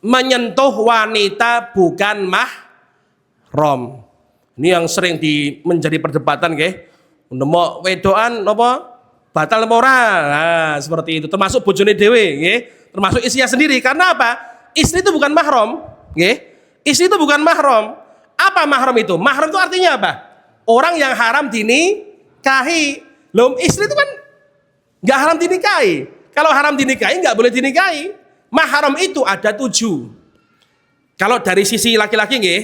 menyentuh wanita bukan mahram. Ini yang sering menjadi perdebatan nggih. Mau wedoan napa batal ora? Nah, seperti itu. Termasuk bojone dhewe nggih, termasuk istrinya sendiri. Karena apa? Istri itu bukan mahram, nggih. Istri itu bukan mahram. Apa mahram itu? Mahram itu artinya apa? Orang yang haram dinikahi. Loh, istri itu kan nggak haram dinikahi. Kalau haram dinikahi nggak boleh dinikahi. Mahram itu ada 7. Kalau dari sisi laki-laki nggih,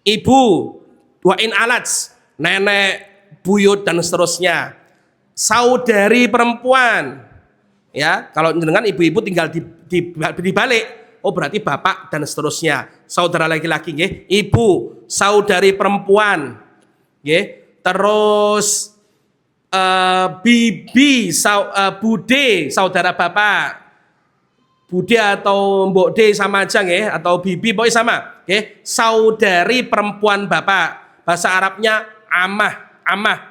ibu, wa in alats, nenek, buyut dan seterusnya. Saudari perempuan. Ya, kalau dengan ibu-ibu tinggal di balik, oh berarti bapak dan seterusnya. Saudara laki-laki nggih, ibu, saudari perempuan. Nggih. Terus bibi, bude, saudara bapak. Bude atau mbok de sama aja nggih, atau bibi pokoknya sama, nggih. Saudari perempuan bapak. Bahasa Arabnya amah.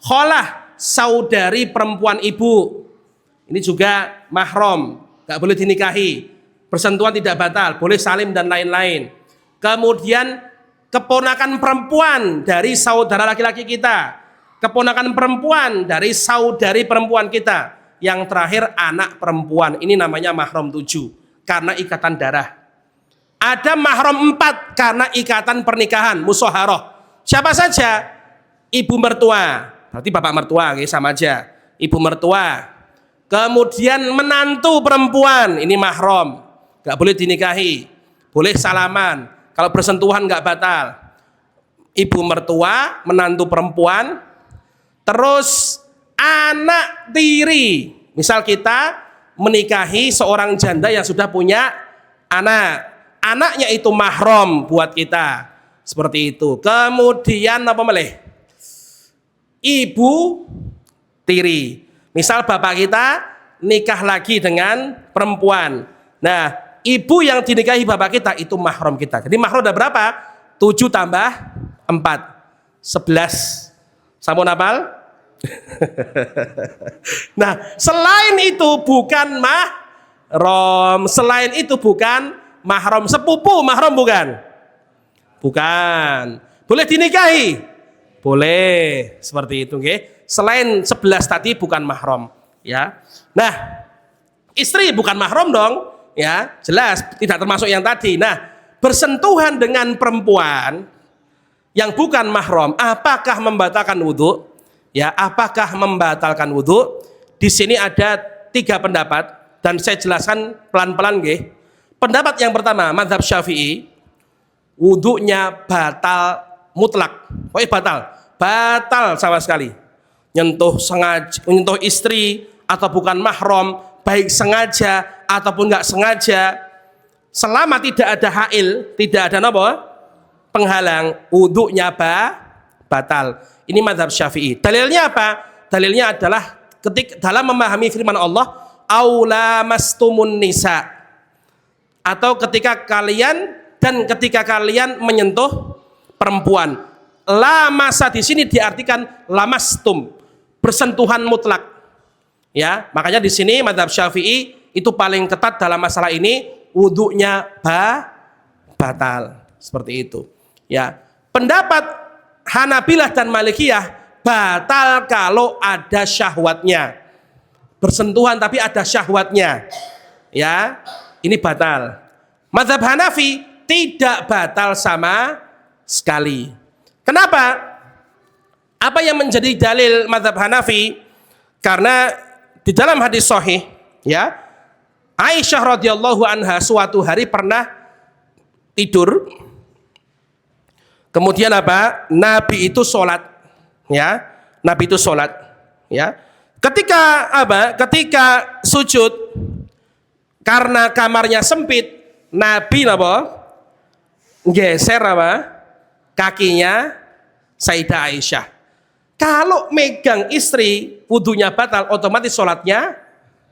Kholah, saudari perempuan ibu. Ini juga mahram, nggak boleh dinikahi. Persentuhan tidak batal, boleh salim dan lain-lain. Kemudian keponakan perempuan dari saudara laki-laki kita, keponakan perempuan dari saudari perempuan kita. Yang terakhir anak perempuan, ini namanya mahram 7 karena ikatan darah. Ada mahram 4 karena ikatan pernikahan, musyawarah. Siapa saja? Ibu mertua, berarti bapak mertua, sama aja. Ibu mertua. Kemudian menantu perempuan, ini mahram, nggak boleh dinikahi, boleh salaman. Kalau bersentuhan nggak batal. Ibu mertua, menantu perempuan, terus anak tiri. Misal kita menikahi seorang janda yang sudah punya anak. Anaknya itu mahram buat kita. Seperti itu. Kemudian apa meleh? Ibu tiri. Misal bapak kita nikah lagi dengan perempuan. Nah, ibu yang dinikahi bapak kita itu mahram kita. Jadi mahram ada berapa? 7 tambah 4. 11. Sampun hafal? Nah, selain itu bukan mahram, selain itu bukan mahram. Sepupu mahram bukan? Bukan. Boleh dinikahi? Boleh. Seperti itu nggih. Selain 11 tadi bukan mahram, ya. Nah, istri bukan mahram dong, ya. Jelas tidak termasuk yang tadi. Nah, bersentuhan dengan perempuan yang bukan mahram, apakah membatalkan wudu? Ya, apakah membatalkan wudu? Di sini ada 3 pendapat dan saya jelaskan pelan-pelan nggih. Pendapat yang pertama, mazhab Syafi'i, wudunya batal mutlak. Pokoknya batal sama sekali. Nyentuh sengaja, menyentuh istri atau bukan mahram, baik sengaja ataupun nggak sengaja, selama tidak ada hail, tidak ada penghalang, wudunya batal. Ini mazhab Syafi'i. Dalilnya apa? Dalilnya adalah dalam memahami firman Allah, aula mastumun nisa. Atau ketika kalian menyentuh perempuan. Lamasa di sini diartikan lamastum, bersentuhan mutlak. Ya, makanya di sini mazhab Syafi'i itu paling ketat dalam masalah ini, wudunya batal. Seperti itu. Ya. Pendapat Hanabilah dan Malikiyah batal kalau ada syahwatnya. Bersentuhan tapi ada syahwatnya. Ya, ini batal. Mazhab Hanafi tidak batal sama sekali. Kenapa? Apa yang menjadi dalil mazhab Hanafi? Karena di dalam hadis sahih, Ya, Aisyah radhiyallahu anha suatu hari pernah tidur, kemudian apa? Nabi itu sholat, ya. Nabi itu sholat, ya. Ketika apa? Ketika sujud, karena kamarnya sempit, Nabi apa? Geser apa? Kakinya Sayyidah Aisyah. Kalau megang istri, wudunya batal, otomatis sholatnya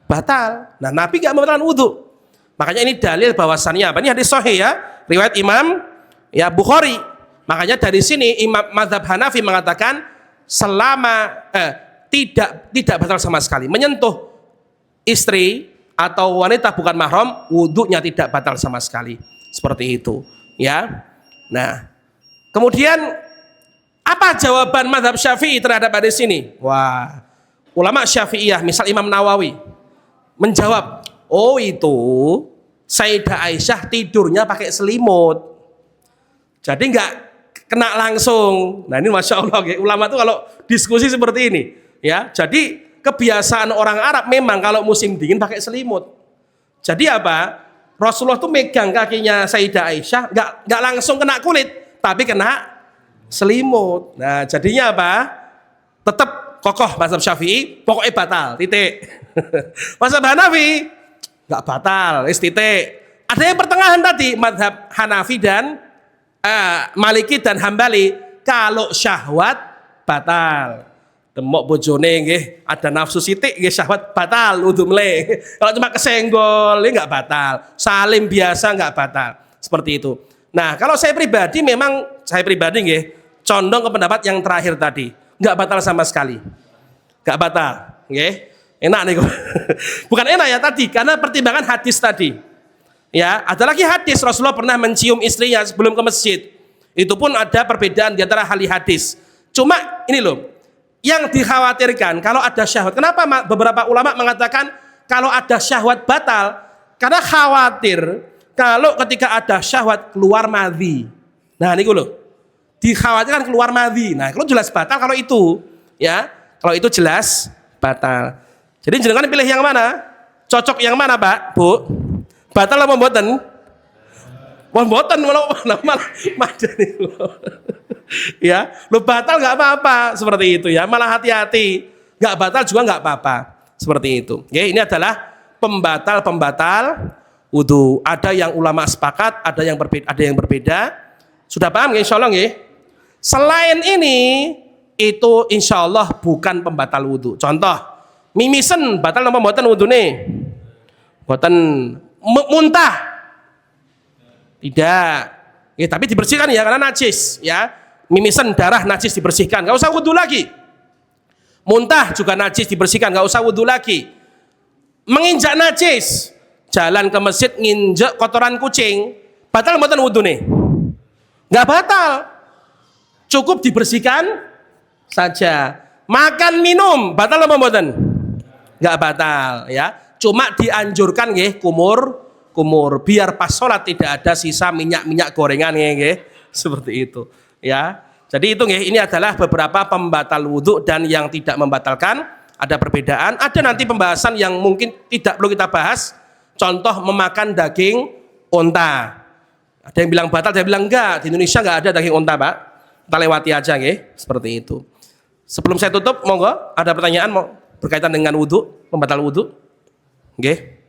batal. Nah, Nabi nggak membatalkan wudhu. Makanya ini dalil bahwasannya apa? Ini hadis sahih ya, riwayat Imam ya Bukhari. Makanya dari sini Imam Mazhab Hanafi mengatakan selama tidak batal sama sekali menyentuh istri atau wanita bukan mahram, wudhunya tidak batal sama sekali. Seperti itu, ya. Nah, kemudian apa jawaban Mazhab Syafi'i terhadap hadis ini? Wah, ulama Syafi'iyah, misal Imam Nawawi menjawab, oh itu Sayyidah Aisyah tidurnya pakai selimut, jadi nggak kena langsung. Nah ini masya Allah, ya. Ulama tuh kalau diskusi seperti ini, ya. Jadi kebiasaan orang Arab memang kalau musim dingin pakai selimut. Jadi apa? Rasulullah tuh megang kakinya Sayyidah Aisyah, nggak langsung kena kulit, tapi kena selimut. Nah jadinya apa? Tetap kokoh mazhab Syafi'i, pokoknya batal, titik. Mazhab Hanafi nggak batal, titik. Ada yang pertengahan tadi, mazhab Hanafi dan Maliki dan Hambali, kalau syahwat batal. Demok bojone nggih, ada nafsu sithik nggih syahwat batal wudu mleh. Kalau cuma kesenggol nggak batal. Salim biasa nggak batal. Seperti itu. Nah, kalau saya pribadi memang nggih condong ke pendapat yang terakhir tadi. Nggak batal sama sekali. Nggak batal, nggih. Enak nih. Bukan enak ya tadi, karena pertimbangan hadis tadi. Ya, ada lagi hadis Rasulullah pernah mencium istrinya sebelum ke masjid. Itu pun ada perbedaan di antara ahli hadis. Cuma ini loh, yang dikhawatirkan kalau ada syahwat. Kenapa beberapa ulama mengatakan kalau ada syahwat batal? Karena khawatir kalau ketika ada syahwat keluar madhi. Nah, ini loh. Dikhawatirkan keluar madhi. Nah, kalau jelas batal kalau itu, ya. Kalau itu jelas batal. Jadi jenengan pilih yang mana? Cocok yang mana, Pak? Bu? Batal apa mboten? Mboten malah madani. Ya, lu batal nggak apa-apa seperti itu ya, malah hati-hati. Nggak batal juga nggak apa-apa seperti itu. Ya, ini adalah pembatal wudu. Ada yang ulama sepakat, ada yang berbeda. Sudah paham ya, insya Allah ya? Selain ini, itu insya Allah bukan pembatal wudu. Contoh, mimisen batal apa mboten wudu nih? Mboten. Muntah? Tidak. Ya, tapi dibersihkan ya karena najis ya. Mimisan darah najis dibersihkan, nggak usah wudu lagi. Muntah juga najis dibersihkan, nggak usah wudu lagi. Menginjak najis, jalan ke masjid nginjak kotoran kucing, batal mboten wudu nih? Nggak batal, cukup dibersihkan saja. Makan minum batal apa mboten? Nggak batal ya, cuma dianjurkan nggih kumur biar pas sholat tidak ada sisa minyak gorengan nggih, seperti itu. Ya, jadi itu nggih, ini adalah beberapa pembatal wudhu dan yang tidak membatalkan. Ada perbedaan, ada nanti pembahasan yang mungkin tidak perlu kita bahas. Contoh memakan daging unta. Ada yang bilang batal, ada yang bilang enggak. Di Indonesia enggak ada daging unta, Pak. Kita lewati aja nggih, seperti itu. Sebelum saya tutup, monggo ada pertanyaan berkaitan dengan wudhu, pembatal wudhu. Nggih.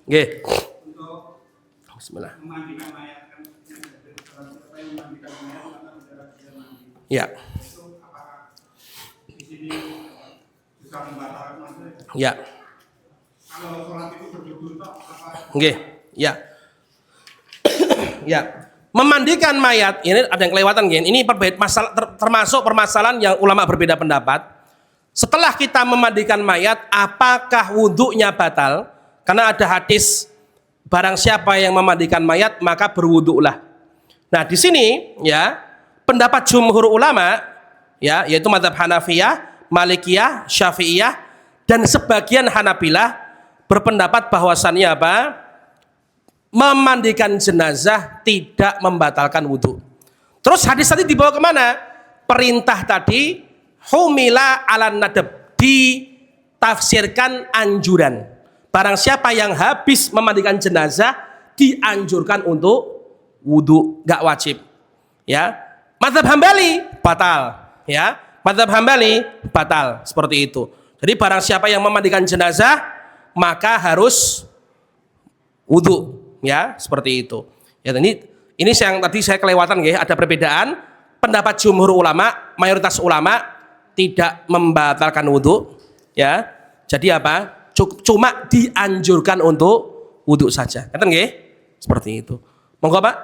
Nggih. Bismillah. Ya. Ya. Nggih, ya. Ya. Memandikan mayat, ini ada yang kelewatan nggih. Ini termasuk permasalahan yang ulama berbeda pendapat. Setelah kita memandikan mayat, apakah wudhunya batal? Karena ada hadis, barang siapa yang memandikan mayat maka berwudhulah. Nah, di sini ya, pendapat jumhur ulama ya, yaitu mazhab Hanafiyah, Malikiyah, Syafi'iyah dan sebagian Hanabilah berpendapat bahwasannya apa? Memandikan jenazah tidak membatalkan wudhu. Terus hadis tadi dibawa kemana? Perintah tadi humila ala nadab, tafsirkan anjuran. Barang siapa yang habis memandikan jenazah dianjurkan untuk wudu, nggak wajib. Ya, mazhab Hambali batal. Ya, mazhab Hambali batal seperti itu. Jadi barang siapa yang memandikan jenazah maka harus wudu. Ya, seperti itu. Ya, ini yang tadi saya kelewatan, ya, ada perbedaan pendapat jumhur ulama, mayoritas ulama tidak membatalkan wudu. Ya, jadi apa? Cuma dianjurkan untuk wudhu saja. Ngerti nggih? Seperti itu. Monggo Pak.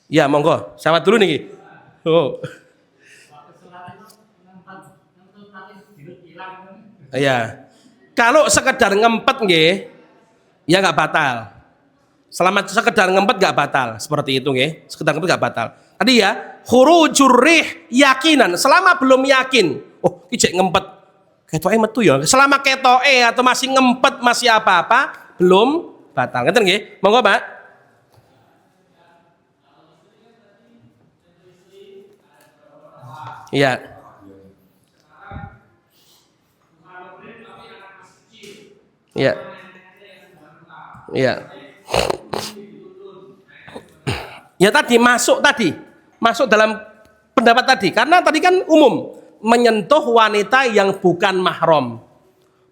Ya monggo. Sawat dulu nih. Oh. Ya. Kalau sekedar ngempet nggih, ya nggak batal. Selama sekedar ngempet nggak batal. Seperti itu nggih. Sekedar ngempet nggak batal. Tadi ya, khurujur rih yakinan. Selama belum yakin, oh kijek ngempet. Ketoke metu ya. Selama ketoke atau masih ngempet masih apa-apa belum batal. Ngeten nggih? Monggo, Pak. Iya. Iya. Iya. Ya tadi masuk dalam pendapat tadi, karena tadi kan umum menyentuh wanita yang bukan mahram.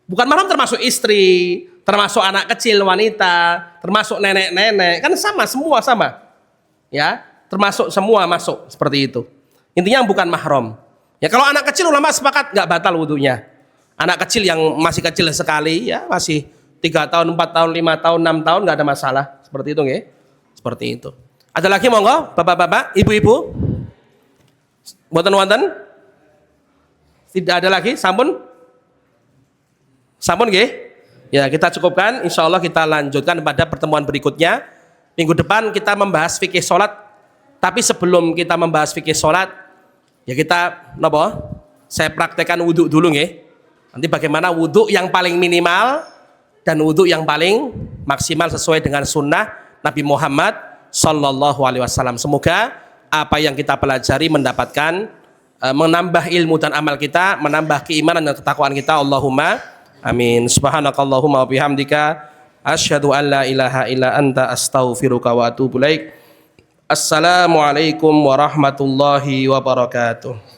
Bukan mahram termasuk istri, termasuk anak kecil wanita, termasuk nenek-nenek, kan sama, semua sama. Ya, termasuk semua masuk seperti itu. Intinya bukan mahram. Ya kalau anak kecil ulama sepakat nggak batal wudunya. Anak kecil yang masih kecil sekali, ya masih 3 tahun, 4 tahun, 5 tahun, 6 tahun nggak ada masalah. Seperti itu nggih. Seperti itu. Ada lagi monggo, bapak-bapak, ibu-ibu. Mboten wonten? Tidak ada lagi, sampun? Sampun nggih? Ya, kita cukupkan, insya Allah kita lanjutkan pada pertemuan berikutnya. Minggu depan kita membahas fikih sholat. Tapi sebelum kita membahas fikih sholat, ya kita, nopo? Saya praktekkan wudhu dulu nggih. Nanti bagaimana wudhu yang paling minimal dan wudhu yang paling maksimal sesuai dengan sunnah Nabi Muhammad Sallallahu Alaihi Wasallam. Semoga apa yang kita pelajari mendapatkan menambah ilmu dan amal kita, menambah keimanan dan ketakwaan kita. Allahumma amin. Subhanakallahumma wa bihamdika asyhadu an la ilaha illa anta astaghfiruka wa atubu ilaik. Assalamualaikum warahmatullahi wabarakatuh.